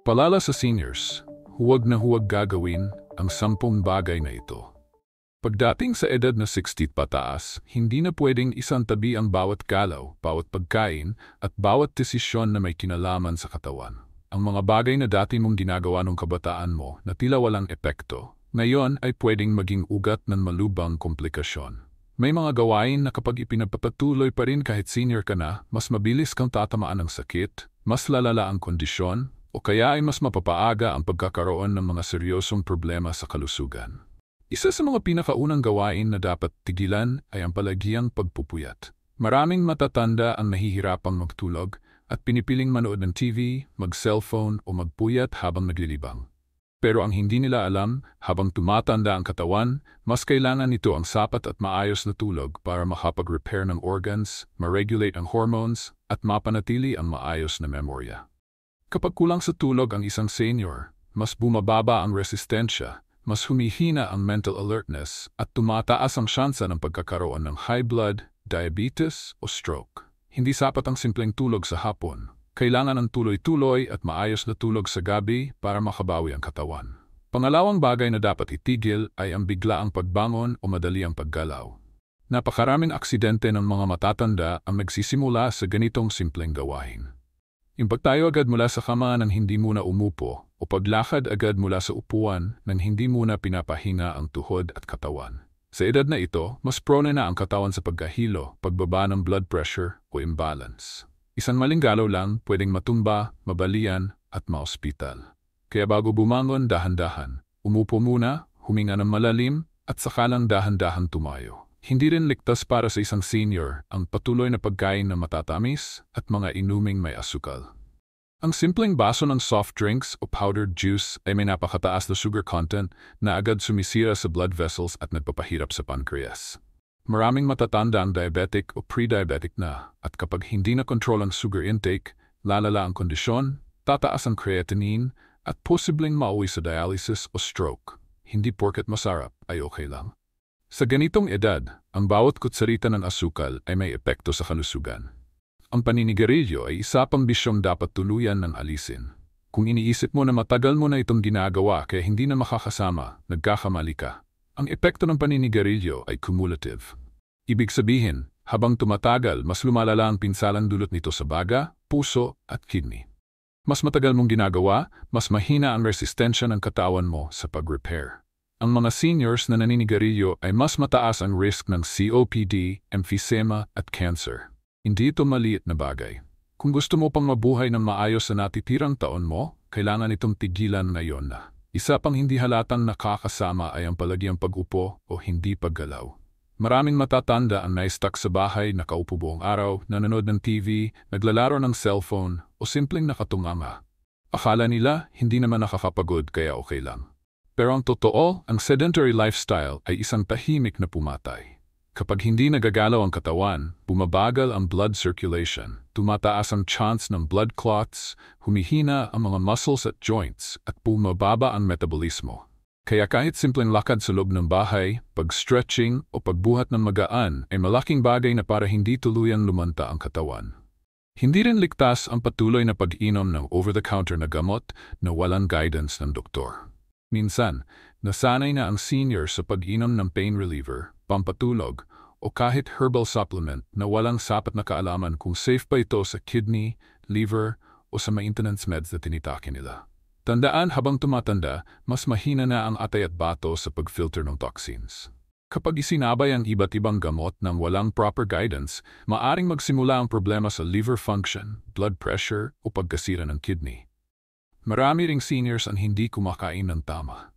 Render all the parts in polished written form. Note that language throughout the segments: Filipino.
Paalala sa seniors, huwag na huwag gagawin ang 10 bagay na ito. Pagdating sa edad na 60 pataas, hindi na pwedeng isantabi ang bawat galaw, bawat pagkain, at bawat desisyon na may kinalaman sa katawan. Ang mga bagay na dati mong ginagawa nung kabataan mo na tila walang epekto, ngayon ay pwedeng maging ugat ng malubhang komplikasyon. May mga gawain na kapag ipinagpapatuloy pa rin kahit senior ka na, mas mabilis kang tatamaan ng sakit, mas lalala ang kondisyon, o kaya ay mas mapapaaga ang pagkakaroon ng mga seryosong problema sa kalusugan. Isa sa mga pinakaunang gawain na dapat tigilan ay ang palagiang pagpupuyat. Maraming matatanda ang nahihirapang magtulog at pinipiling manood ng TV, mag-cellphone o magpuyat habang naglilibang. Pero ang hindi nila alam, habang tumatanda ang katawan, mas kailangan nito ang sapat at maayos na tulog para makapag-repair ng organs, ma-regulate ang hormones, at mapanatili ang maayos na memorya. Kapag kulang sa tulog ang isang senior, mas bumababa ang resistensya, mas humihina ang mental alertness, at tumataas ang syansa ng pagkakaroon ng high blood, diabetes o stroke. Hindi sapat ang simpleng tulog sa hapon. Kailangan ng tuloy-tuloy at maayos na tulog sa gabi para makabawi ang katawan. Pangalawang bagay na dapat itigil ay ang biglaang pagbangon o madali ang paggalaw. Napakaraming aksidente ng mga matatanda ang nagsisimula sa ganitong simpleng gawain. Yung pagtayo agad mula sa kama nang hindi muna umupo o paglakad agad mula sa upuan nang hindi muna pinapahinga ang tuhod at katawan. Sa edad na ito, mas prone na ang katawan sa pagkahilo, pagbaba ng blood pressure o imbalance. Isang maling galaw lang pwedeng matumba, mabalian at maospital. Kaya bago bumangon dahan-dahan, umupo muna, huminga ng malalim at saka lang dahan-dahan tumayo. Hindi rin ligtas para sa isang senior ang patuloy na pagkain na matatamis at mga inuming may asukal. Ang simpleng baso ng soft drinks o powdered juice ay may napakataas na sugar content na agad sumisira sa blood vessels at nagpapahirap sa pancreas. Maraming matatanda ang diabetic o pre-diabetic na at kapag hindi na control ang sugar intake, lalala ang kondisyon, tataas ang creatinine at posibleng mauwi sa dialysis o stroke. Hindi porket masarap ay okay lang. Sa ganitong edad, ang bawat kutsarita ng asukal ay may epekto sa kalusugan. Ang paninigarilyo ay isa pang bisyong dapat tuluyan ng alisin. Kung iniisip mo na matagal mo na itong ginagawa kaya hindi na makakasama, nagkakamali ka. Ang epekto ng paninigarilyo ay cumulative. Ibig sabihin, habang tumatagal, mas lumalala ang pinsalang dulot nito sa baga, puso at kidney. Mas matagal mong ginagawa, mas mahina ang resistensya ng katawan mo sa pag-repair. Ang mga seniors na naninigarilyo ay mas mataas ang risk ng COPD, emphysema at cancer. Hindi ito maliit na bagay. Kung gusto mo pang mabuhay ng maayos sa natitirang taon mo, kailangan itong tigilan ngayon na. Isa pang hindi halatang nakakasama ay ang palagiang pag-upo o hindi paggalaw. Maraming matatanda ang naistuck sa bahay, nakaupo buong araw, nanonood ng TV, naglalaro ng cellphone o simpleng nakatunganga. Akala nila hindi naman nakakapagod kaya okay lang. Pero ang totoo, ang sedentary lifestyle ay isang tahimik na pumatay. Kapag hindi nagagalaw ang katawan, bumabagal ang blood circulation, tumataas ang chance ng blood clots, humihina ang mga muscles at joints, at bumababa ang metabolismo. Kaya kahit simpleng lakad sa loob ng bahay, pag-stretching o pagbuhat ng magaan ay malaking bagay na para hindi tuluyang lumanta ang katawan. Hindi rin ligtas ang patuloy na pag-inom ng over-the-counter na gamot na walang guidance ng doktor. Minsan, nasanay na ang senior sa pag-inom ng pain reliever, pampatulog, o kahit herbal supplement na walang sapat na kaalaman kung safe pa ito sa kidney, liver, o sa maintenance meds na tinitake nila. Tandaan habang tumatanda, mas mahina na ang atay at bato sa pag-filter ng toxins. Kapag isinabay ang iba't ibang gamot ng walang proper guidance, maaring magsimula ang problema sa liver function, blood pressure, o pagkasira ng kidney. Marami ring seniors ang hindi kumakain ng tama.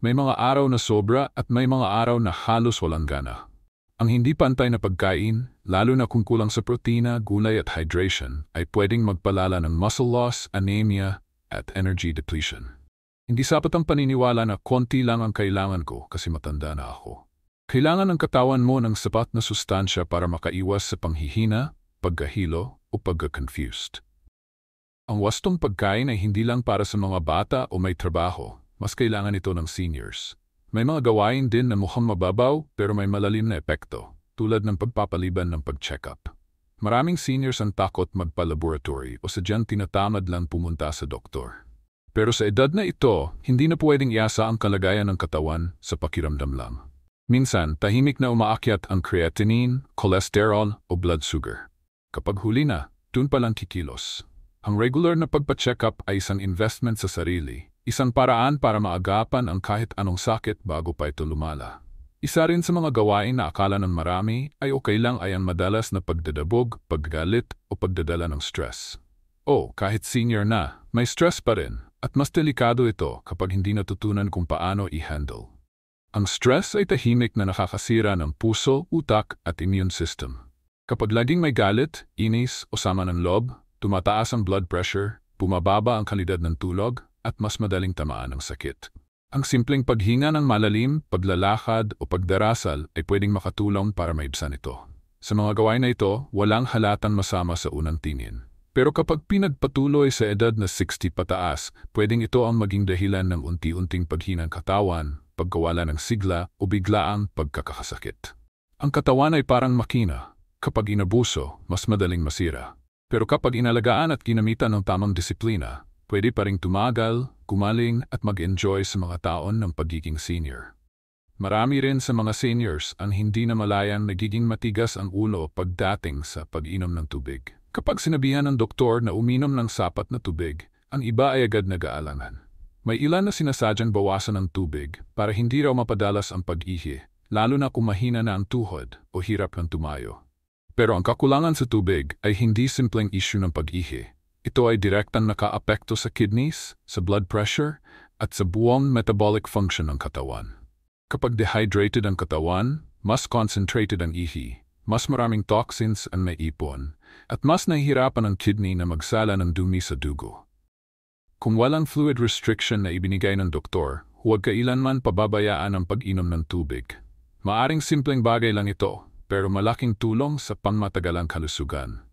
May mga araw na sobra at may mga araw na halos walang gana. Ang hindi pantay na pagkain, lalo na kung kulang sa protina, gulay at hydration, ay pwedeng magpalala ng muscle loss, anemia, at energy depletion. Hindi sapat ang paniniwala na konti lang ang kailangan ko kasi matanda na ako. Kailangan ng katawan mo ng sapat na sustansya para makaiwas sa panghihina, pagkahilo, o pagka-confused. Ang wastong pagkain ay hindi lang para sa mga bata o may trabaho, mas kailangan ito ng seniors. May mga gawain din na mukhang mababaw pero may malalim na epekto, tulad ng pagpapaliban ng pag-check-up. Maraming seniors ang takot magpa-laboratory o sadyang tinatamad lang pumunta sa doktor. Pero sa edad na ito, hindi na pwedeng iasa ang kalagayan ng katawan sa pakiramdam lang. Minsan, tahimik na umaakyat ang creatinine, cholesterol o blood sugar. Kapag huli na, dun pa lang kikilos. Ang regular na pagpa-check-up ay isang investment sa sarili, isang paraan para maagapan ang kahit anong sakit bago pa ito lumala. Isa rin sa mga gawain na akala ng marami ay okay lang ay ang madalas na pagdadabog, paggalit o pagdadala ng stress. O kahit senior na, may stress pa rin. At mas delikado ito kapag hindi natutunan kung paano i-handle. Ang stress ay tahimik na nakakasira ng puso, utak at immune system. Kapag laging may galit, inis o sama ng loob, tumataas ang blood pressure, bumababa ang kalidad ng tulog at mas madaling tamaan ng sakit. Ang simpleng paghinga ng malalim, paglalakad o pagdarasal ay pwedeng makatulong para maibsan ito. Sa mga gawain na ito, walang halatang masama sa unang tingin. Pero kapag pinagpatuloy sa edad na 60 pataas, pwedeng ito ang maging dahilan ng unti-unting paghinang katawan, pagkawala ng sigla o biglaang pagkakasakit. Ang katawan ay parang makina. Kapag inabuso, mas madaling masira. Pero kapag inalagaan at ginamitan ng tamang disiplina, pwede pa ring tumagal, gumaling at mag-enjoy sa mga taon ng pagiging senior. Marami rin sa mga seniors ang hindi na malayang nagiging matigas ang ulo pagdating sa pag-inom ng tubig. Kapag sinabihan ng doktor na uminom ng sapat na tubig, ang iba ay agad nag-aalangan. May ilan na sinasadyang bawasan ng tubig para hindi raw mapadalas ang pag-ihi, lalo na kung mahina na ang tuhod o hirap ng tumayo. Pero ang kakulangan sa tubig ay hindi simpleng issue ng pag-ihi. Ito ay direktang nakaapekto sa kidneys, sa blood pressure, at sa buong metabolic function ng katawan. Kapag dehydrated ang katawan, mas concentrated ang ihi, mas maraming toxins ang naipon, at mas nahihirapan ang kidney na magsala ng dumi sa dugo. Kung walang fluid restriction na ibinigay ng doktor, huwag kailanman pababayaan ang pag-inom ng tubig. Maaring simpleng bagay lang ito, pero malaking tulong sa pangmatagalang kalusugan.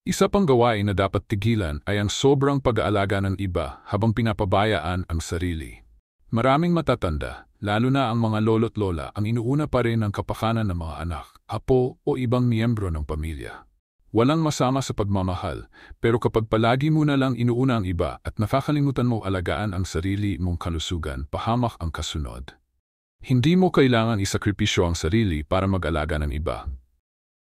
Isa pang gawain na dapat tigilan ay ang sobrang pag-aalaga ng iba habang pinapabayaan ang sarili. Maraming matatanda, lalo na ang mga lolo't lola, ang inuuna pa rin ang kapakanan ng mga anak, apo o ibang miyembro ng pamilya. Walang masama sa pagmamahal, pero kapag palagi mo na lang inuuna ang iba at nakakalimutan mo alagaan ang sarili mong kalusugan, pahamak ang kasunod. Hindi mo kailangan isakripisyo ang sarili para mag-alaga ng iba.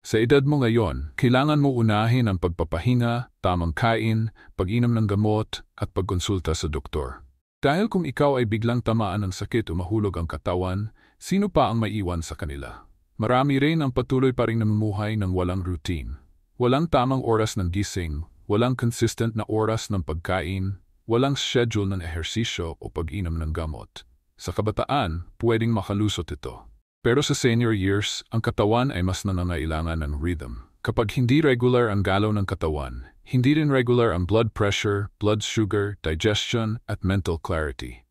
Sa edad mo ngayon, kailangan mo unahin ang pagpapahinga, tamang kain, pag-inom ng gamot at pagkonsulta sa doktor. Dahil kung ikaw ay biglang tamaan ng sakit o mahulog ang katawan, sino pa ang maiwan sa kanila? Marami rin ang patuloy pa rin namumuhay ng walang routine. Walang tamang oras ng gising, walang consistent na oras ng pagkain, walang schedule ng ehersisyo o pag-inom ng gamot. Sa kabataan, pwedeng makalusot ito. Pero sa senior years, ang katawan ay mas nangangailangan ng rhythm. Kapag hindi regular ang galaw ng katawan, hindi rin regular ang blood pressure, blood sugar, digestion at mental clarity.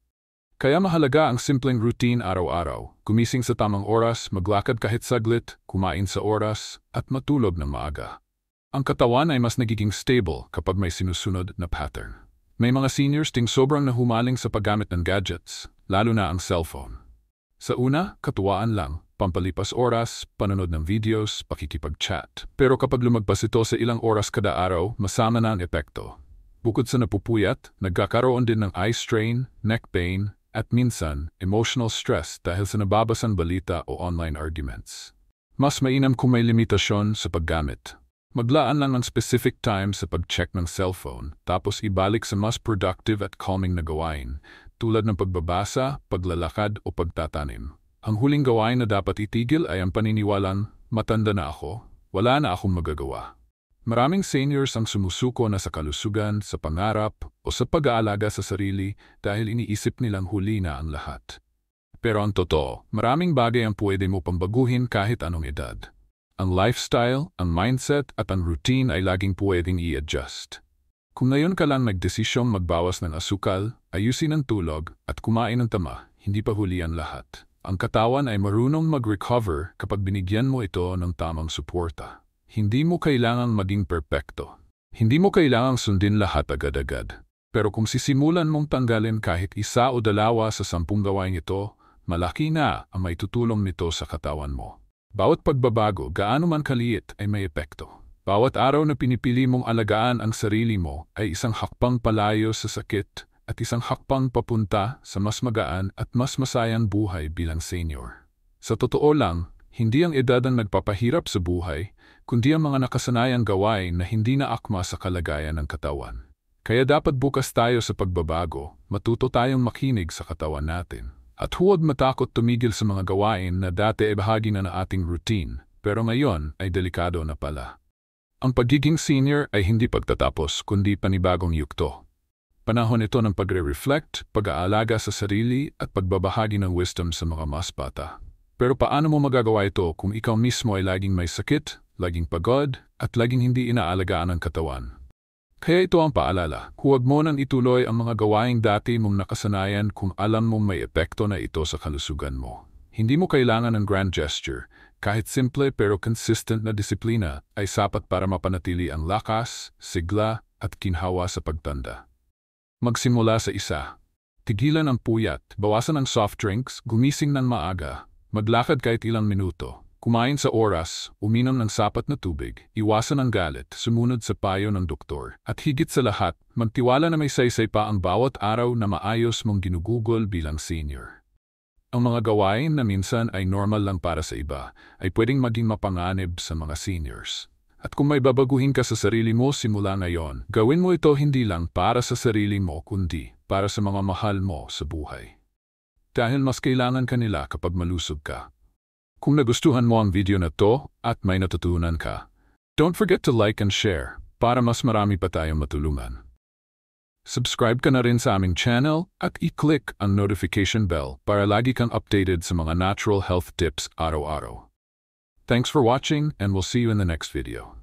Kaya mahalaga ang simpleng routine araw-araw, gumising sa tamang oras, maglakad kahit saglit, kumain sa oras, at matulog ng maaga. Ang katawan ay mas nagiging stable kapag may sinusunod na pattern. May mga seniors ding sobrang nahumaling sa paggamit ng gadgets, lalo na ang cellphone. Sa una, katuwaan lang, pampalipas oras, panonood ng videos, pakikipag-chat. Pero kapag lumagpas ito sa ilang oras kada araw, masama na ang epekto. Bukod sa napupuyat, nagkakaroon din ng eye strain, neck pain, at minsan, emotional stress dahil sa nababasang balita o online arguments. Mas mainam kung may limitasyon sa paggamit. Maglaan lang ng specific time sa pag-check ng cellphone, tapos ibalik sa mas productive at calming na gawain, tulad ng pagbabasa, paglalakad o pagtatanim. Ang huling gawain na dapat itigil ay ang paniniwalang, matanda na ako, wala na akong magagawa. Maraming seniors ang sumusuko na sa kalusugan, sa pangarap, o sa pag-aalaga sa sarili dahil iniisip nilang huli na ang lahat. Pero ang totoo, maraming bagay ang pwede mo pambaguhin kahit anong edad. Ang lifestyle, ang mindset at ang routine ay laging pwedeng i-adjust. Kung ngayon ka lang nagdesisyong magbawas ng asukal, ayusin ang tulog at kumain ng tama, hindi pa huli ang lahat. Ang katawan ay marunong mag-recover kapag binigyan mo ito ng tamang suporta. Hindi mo kailangang maging perpekto. Hindi mo kailangang sundin lahat agad-agad. Pero kung sisimulan mong tanggalin kahit isa o dalawa sa 10 gawain ito, malaki na ang maitutulong nito sa katawan mo. Bawat pagbabago, gaano man kaliit, ay may epekto. Bawat araw na pinipili mong alagaan ang sarili mo ay isang hakbang palayo sa sakit at isang hakbang papunta sa mas magaan at mas masayang buhay bilang senior. Sa totoo lang, hindi ang edad ang nagpapahirap sa buhay, kundi ang mga nakasanayang gawain na hindi na akma sa kalagayan ng katawan. Kaya dapat bukas tayo sa pagbabago, matuto tayong makinig sa katawan natin. At huwag matakot tumigil sa mga gawain na dati ay bahagi na ng ating routine, pero ngayon ay delikado na pala. Ang pagiging senior ay hindi pagtatapos kundi panibagong yugto. Panahon ito ng pagre-reflect, pag-aalaga sa sarili at pagbabahagi ng wisdom sa mga mas bata. Pero paano mo magagawa ito kung ikaw mismo ay laging may sakit, laging pagod, at laging hindi inaalagaan ang katawan? Kaya ito ang paalala, huwag mo nang ituloy ang mga gawaing dati mong nakasanayan kung alam mong may epekto na ito sa kalusugan mo. Hindi mo kailangan ng grand gesture, kahit simple pero consistent na disiplina ay sapat para mapanatili ang lakas, sigla at kinhawa sa pagtanda. Magsimula sa isa. Tigilan ang puyat, bawasan ang soft drinks, gumising ng maaga, maglakad kahit ilang minuto. Kumain sa oras, uminom ng sapat na tubig, iwasan ang galit, sumunod sa payo ng doktor, at higit sa lahat, magtiwala na may saysay pa ang bawat araw na maayos mong ginugugol bilang senior. Ang mga gawain na minsan ay normal lang para sa iba, ay pwedeng maging mapanganib sa mga seniors. At kung may babaguhin ka sa sarili mo simula ngayon, gawin mo ito hindi lang para sa sarili mo kundi para sa mga mahal mo sa buhay. Dahil mas kailangan ka nila kapag malusog ka. Kung nagustuhan mo ang video na to at may natutunan ka, don't forget to like and share para mas marami pa tayong matulungan. Subscribe ka na rin sa aming channel at i-click ang notification bell para lagi kang updated sa mga natural health tips araw-araw. Thanks for watching and we'll see you in the next video.